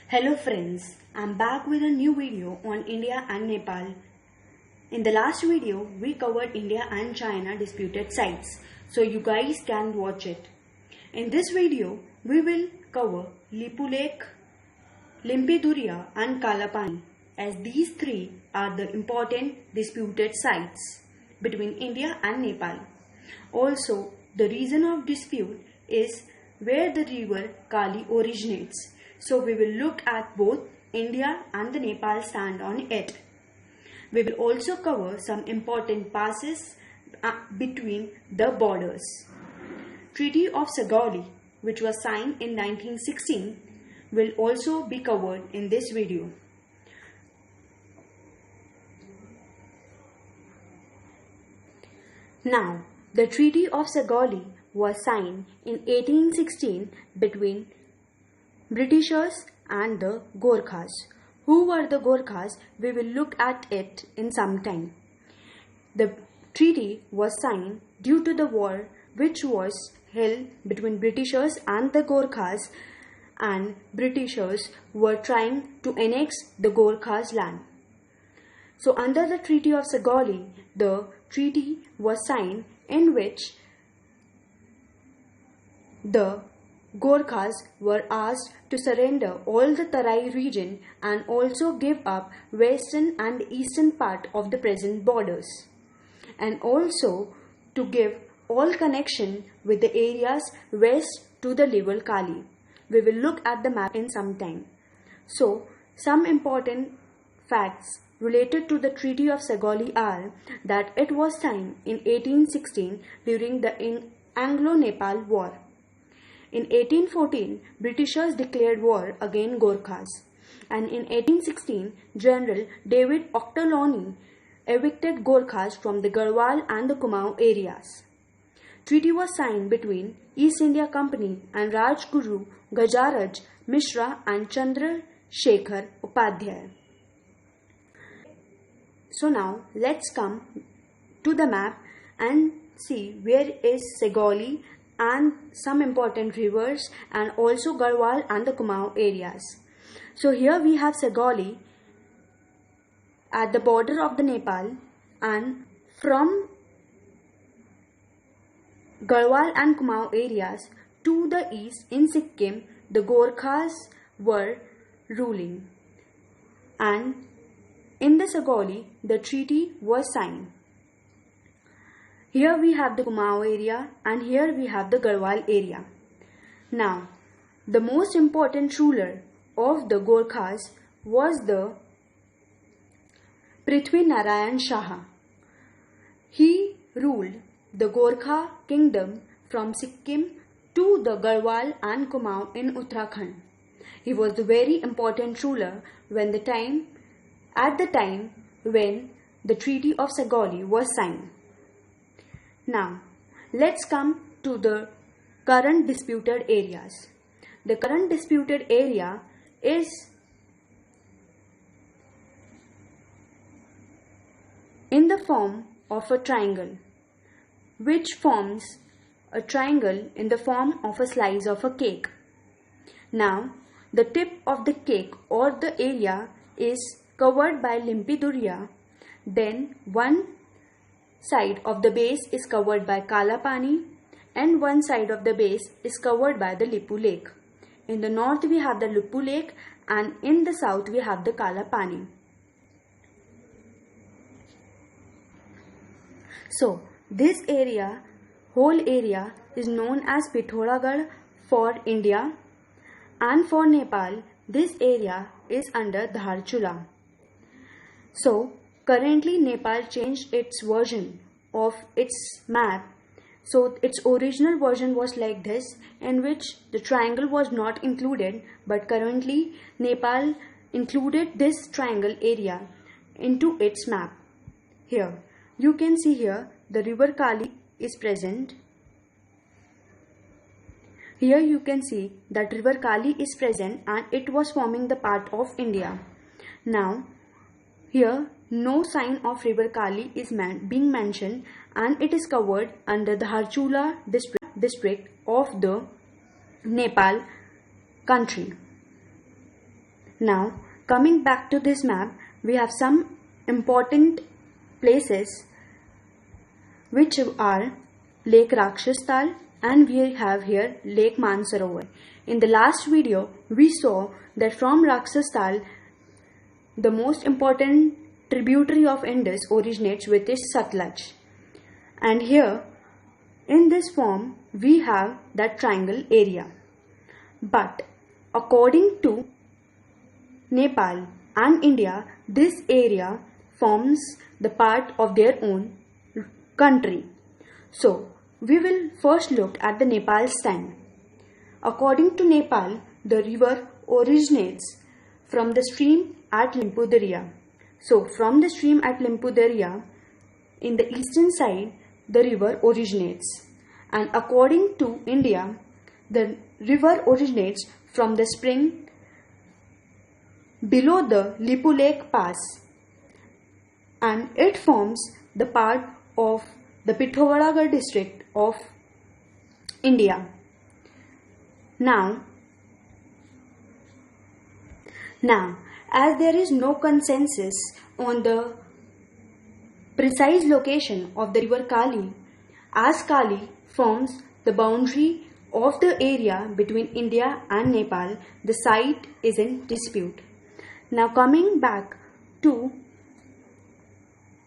Hello friends, I'm back with a new video on India and Nepal. In the last video, we covered India and China disputed sites, so you guys can watch it. In this video, we will cover Lipu Lake, Limpiduria and Kalapani, as these three are the important disputed sites between India and Nepal. Also, the reason of dispute is where the river Kali originates. So we will look at both India and the Nepal stand on it. We will also cover some important passes between the borders. Treaty of Sugauli, which was signed in 1916, will also be covered in this video. Now, the Treaty of Sugauli was signed in 1816 between Britishers and the Gorkhas. Who were the Gorkhas? We will look at it in some time. The treaty was signed due to the war which was held between Britishers and the Gorkhas, and Britishers were trying to annex the Gorkhas' land. So under the Treaty of Sugauli, the treaty was signed in which the Gorkhas were asked to surrender all the Tarai region and also give up western and eastern part of the present borders, and also to give all connection with the areas west to the river Kali. We will look at the map in some time. So, some important facts related to the Treaty of Sugauli are that it was signed in 1816 during the Anglo-Nepal War. In 1814, Britishers declared war against Gorkhas, and in 1816, General David Ochterlony evicted Gorkhas from the Garhwal and the Kumaon areas. Treaty was signed between East India Company and Rajguru Gajaraj Mishra and Chandra Shekhar Upadhyay. So now let's come to the map and see where is Sugauli and some important rivers and also Garhwal and the Kumaon areas. So here we have Sugauli at the border of the Nepal, and from Garhwal and Kumaon areas to the east in Sikkim, the Gorkhas were ruling, and in the Sugauli the treaty was signed. Here we have the Kumaon area and here we have the Garhwal area. Now, the most important ruler of the Gorkhas was the Prithvi Narayan Shah. He ruled the Gorkha kingdom from Sikkim to the Garhwal and Kumaon in Uttarakhand. He was the very important ruler at the time when the Treaty of Sugauli was signed. Now, let's come to the current disputed areas. The current disputed area is in the form of a triangle, which forms a triangle in the form of a slice of a cake. Now, the tip of the cake or the area is covered by Limpiduria, then one side of the base is covered by Kalapani and one side of the base is covered by the Lipu Lake. In the north we have the Lipu Lake and in the south we have the Kalapani. So this area, whole area, is known as Pithoragarh for India, and for Nepal this area is under Dharchula. So currently Nepal changed its version of its map. So its original version was like this, in which the triangle was not included, but currently Nepal included this triangle area into its map. Here you can see here the river Kali is present. Here you can see that river Kali is present and it was forming the part of India. Now here no sign of river Kali is being mentioned, and it is covered under the Dharchula district of the Nepal country. Now, coming back to this map, we have some important places which are Lake Rakshastal, and we have here Lake Mansarovar. In the last video, we saw that from Rakshastal, the most important tributary of Indus originates with is Satluj. And here, in this form, we have that triangle area. But according to Nepal and India, this area forms the part of their own country. So, we will first look at the Nepal stand. According to Nepal, the river originates from the stream at Limpu Darya. So, from the stream at Limpu Darya, in the eastern side, the river originates. And according to India, the river originates from the spring below the Lipu Lake Pass, and it forms the part of the Pithoragarh district of India. Now, as there is no consensus on the precise location of the river Kali, as Kali forms the boundary of the area between India and Nepal, the site is in dispute. Now coming back to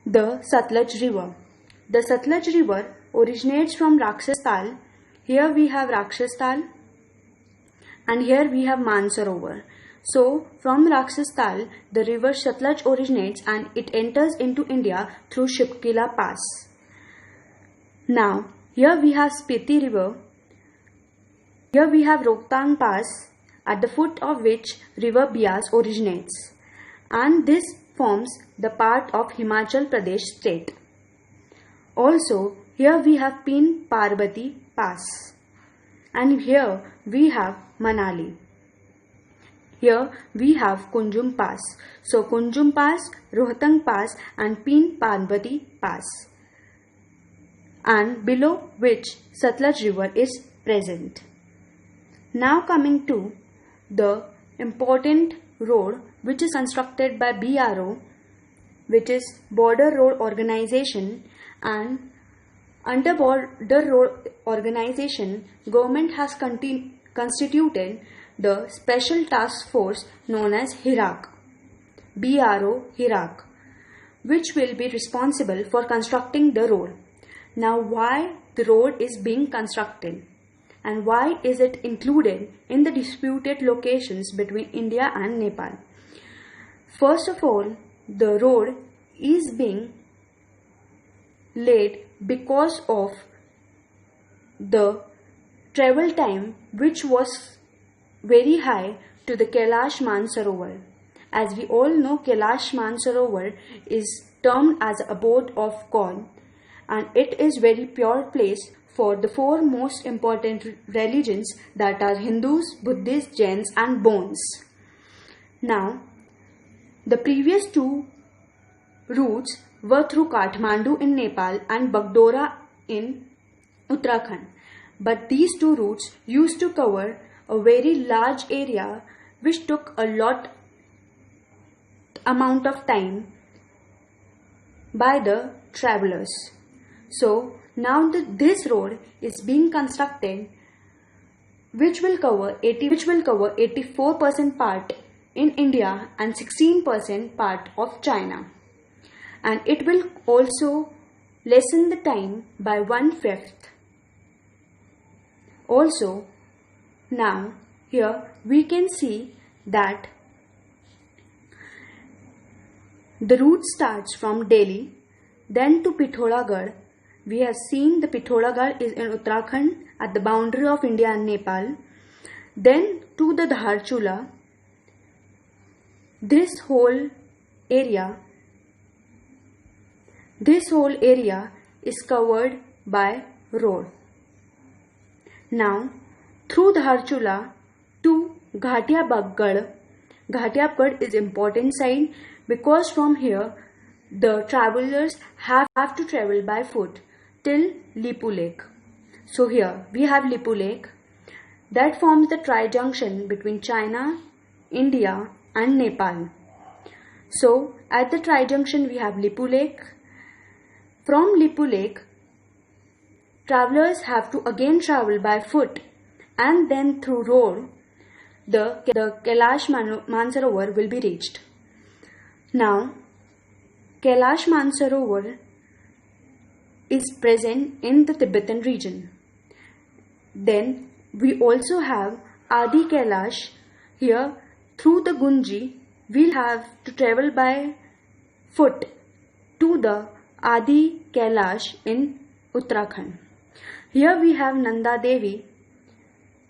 the Satluj River. The Satluj River originates from Rakshastal. Here we have Rakshastal and here we have Mansarovar. So from Rakshastal, the river Satluj originates and it enters into India through Shipkila Pass. Now here we have Spiti River. Here we have Rohtang Pass, at the foot of which river Bias originates, and this forms the part of Himachal Pradesh state. Also, here we have Peen Parbati Pass, and here we have Manali. Here we have Kunjum Pass. So Kunjum Pass, Rohtang Pass and Peen Parbati Pass, and below which Satluj River is present. Now coming to the important road which is constructed by BRO, which is Border Road Organization, and under Border Road Organization, government has constituted the Special Task Force known as HIRAK, BRO HIRAK, which will be responsible for constructing the road. Now why the road is being constructed and why is it included in the disputed locations between India and Nepal? First of all, the road is being laid because of the travel time which was very high to the Kailash Mansarovar. As we all know, Kailash Mansarovar is termed as the abode of God, and it is very pure place for the four most important religions, that are Hindus, Buddhists, Jains and Bons. Now, the previous two routes were through Kathmandu in Nepal and Bagdora in Uttarakhand. But these two routes used to cover a very large area which took a lot amount of time by the travelers. So now this road is being constructed which will cover 84% part in India and 16% part of China, and it will also lessen the time by 1/5. Also, now here we can see that the route starts from Delhi, then to Pithoragarh. We have seen the Pithoragarh is in Uttarakhand at the boundary of India and Nepal. Then to the Dharchula. This whole area is covered by road. Now through Dharchula to Ghatia-Babgad. Ghatia-Babgad is important site because from here the travelers have to travel by foot till Lipu Lake. So here we have Lipu Lake that forms the tri-junction between China, India and Nepal. So at the tri-junction we have Lipu Lake. From Lipu Lake, travelers have to again travel by foot and then through road the Kailash Mansarovar will be reached. Now Kailash Mansarovar is present in the Tibetan region. Then we also have Adi Kailash. Here through the Gunji we'll have to travel by foot to the Adi Kailash in Uttarakhand. Here we have Nanda Devi,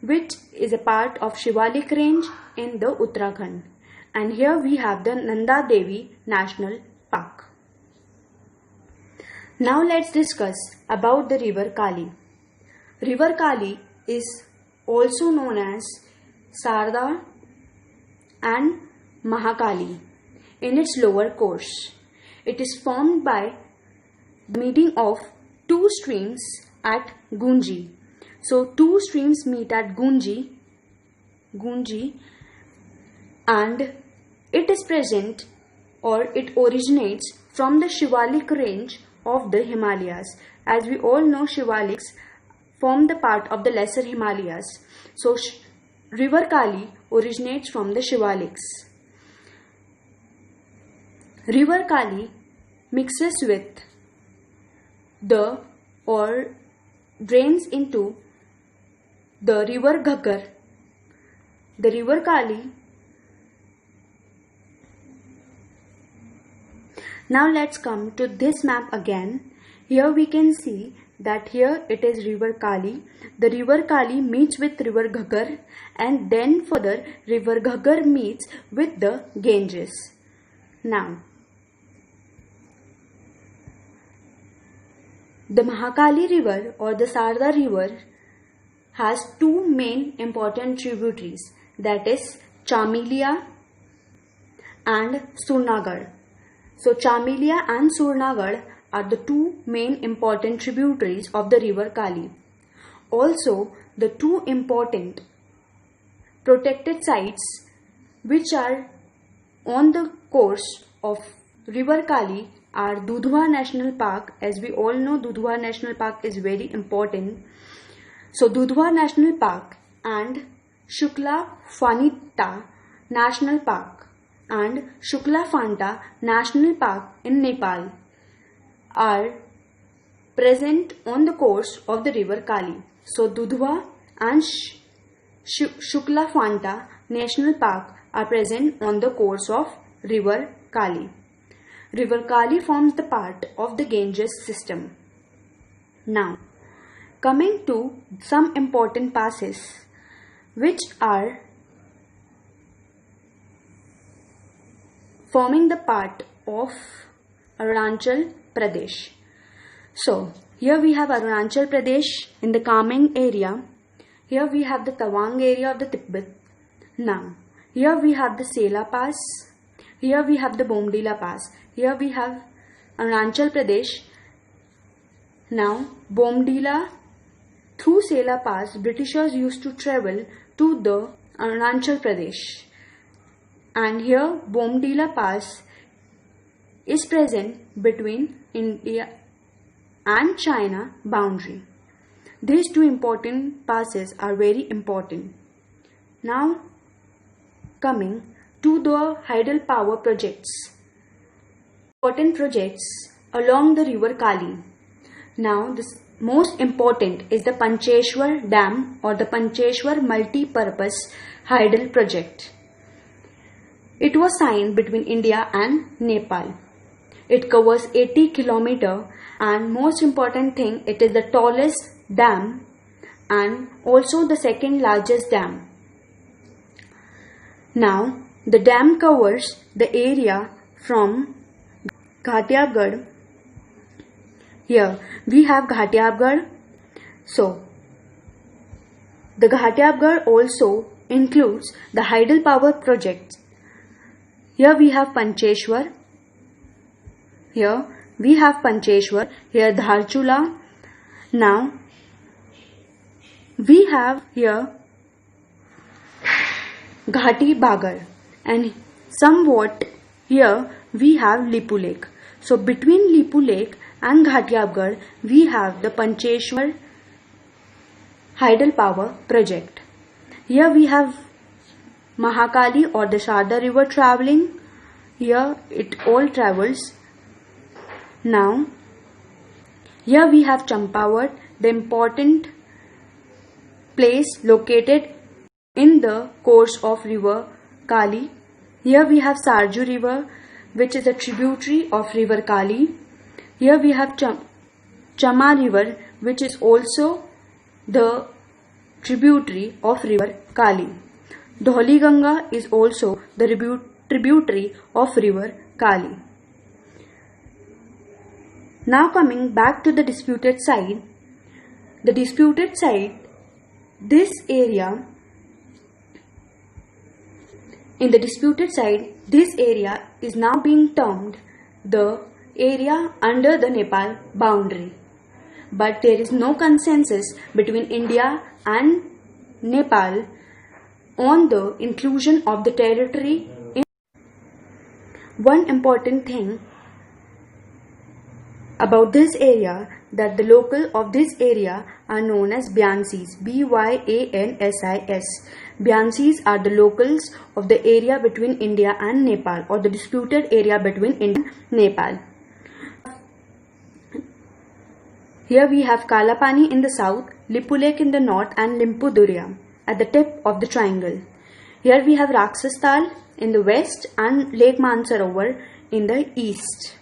which is a part of Shivalik range in the Uttarakhand. And here we have the Nanda Devi National Park. Now let's discuss about the river Kali. River Kali is also known as Sarda and Mahakali in its lower course. It is formed by the meeting of two streams at Gunji. So two streams meet at Gunji and it is present or it originates from the Shivalik range of the Himalayas. As we all know, Shivaliks form the part of the lesser Himalayas. So river Kali originates from the Shivaliks. River Kali mixes with drains into the river Ghaggar. The river Kali. Now let's come to this map again. Here we can see that here it is river Kali. The river Kali meets with river Ghaggar and then further river Ghaggar meets with the Ganges. Now the Mahakali river or the Sarda river has two main important tributaries, that is Chamilia and Surnagar. So Chamilia and Surnagar are the two main important tributaries of the river Kali. Also, the two important protected sites which are on the course of river Kali are Dudhwa National Park. As we all know, Dudhwa National Park is very important. So Dudhwa National Park and Shukla Phanita National Park and Shukla Phanta National Park in Nepal are present on the course of the river Kali. So Dudhwa and Shukla Phanta National Park are present on the course of river Kali. River Kali forms the part of the Ganges system. Now, coming to some important passes which are forming the part of Arunachal Pradesh. So, here we have Arunachal Pradesh in the Kameng area. Here we have the Tawang area of the Tibet. Now, here we have the Sela Pass. Here we have the Bomdila Pass. Here we have Arunachal Pradesh. Now, Bomdila, through Sela Pass, Britishers used to travel to the Arunachal Pradesh. And here, Bomdila Pass is present between India and China boundary. These two important passes are very important. Now, coming to the hydel power projects. Important projects along the river Kali. Now, the most important is the Pancheshwar Dam or the Pancheshwar Multi-Purpose Hydel Project. It was signed between India and Nepal. It covers 80 km and most important thing, it is the tallest dam and also the second largest dam. Now, the dam covers the area from Ghatyabgarh. Here we have Ghatyabgarh. So, the Ghatyabgarh also includes the hydel power project. Here we have Pancheshwar. Here we have Pancheshwar. Here Dharchula. Now, we have here Ghati Bagar. And Somewhat here we have Lipu Lake. So between Lipu Lake and Ghatyabgarh we have the Pancheshwar Hydel Power Project. Here we have Mahakali or the Sharda river traveling. Here it all travels. Now here we have Champawat, the important place located in the course of river Kali. Here we have Sarju river, which is a tributary of river Kali. Here we have Chama river, which is also the tributary of river Kali. Dholi Ganga is also the tributary of river Kali. Now coming back to the disputed side. The disputed side, this area is now being termed the area under the Nepal boundary. But there is no consensus between India and Nepal on the inclusion of the territory. One important thing about this area, that the local of this area are known as Byansis, Byansis. Byansis are the locals of the area between India and Nepal, or the disputed area between India and Nepal. Here we have Kalapani in the south, Lipu Lake in the north, and Limpu Durya at the tip of the triangle. Here we have Raksastal in the west and Lake Mansarovar in the east.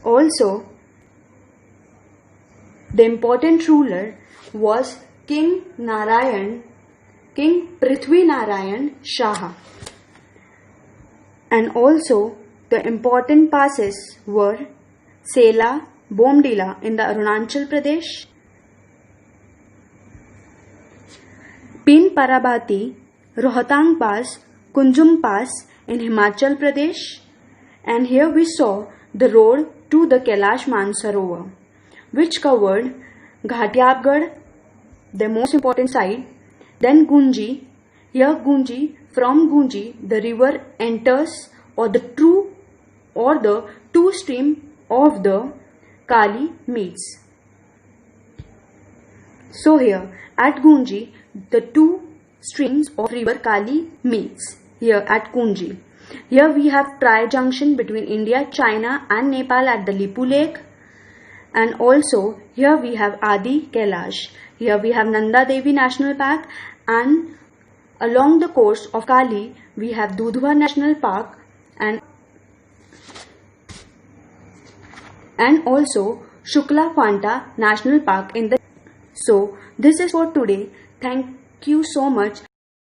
Also, the important ruler was King Prithvi Narayan Shah. And also the important passes were Sela, Bomdila in the Arunachal Pradesh, Pin Parabati, Rohtang Pass, Kunjum Pass in Himachal Pradesh, and here we saw the road to the Kailash Mansarovar, which covered Ghatyabgarh, the most important site, then Gunji. Here Gunji, from Gunji the river enters, or the two stream of the Kali meets. So here at Gunji the two streams of river Kali meets here at Gunji. Here we have tri-junction between India, China and Nepal at the Lipu Lake. And also here we have Adi Kailash. Here we have Nanda Devi National Park, and along the coast of Kali we have Dudhwa National Park and also Shukla Phanta National Park in the. So this is for today. Thank you so much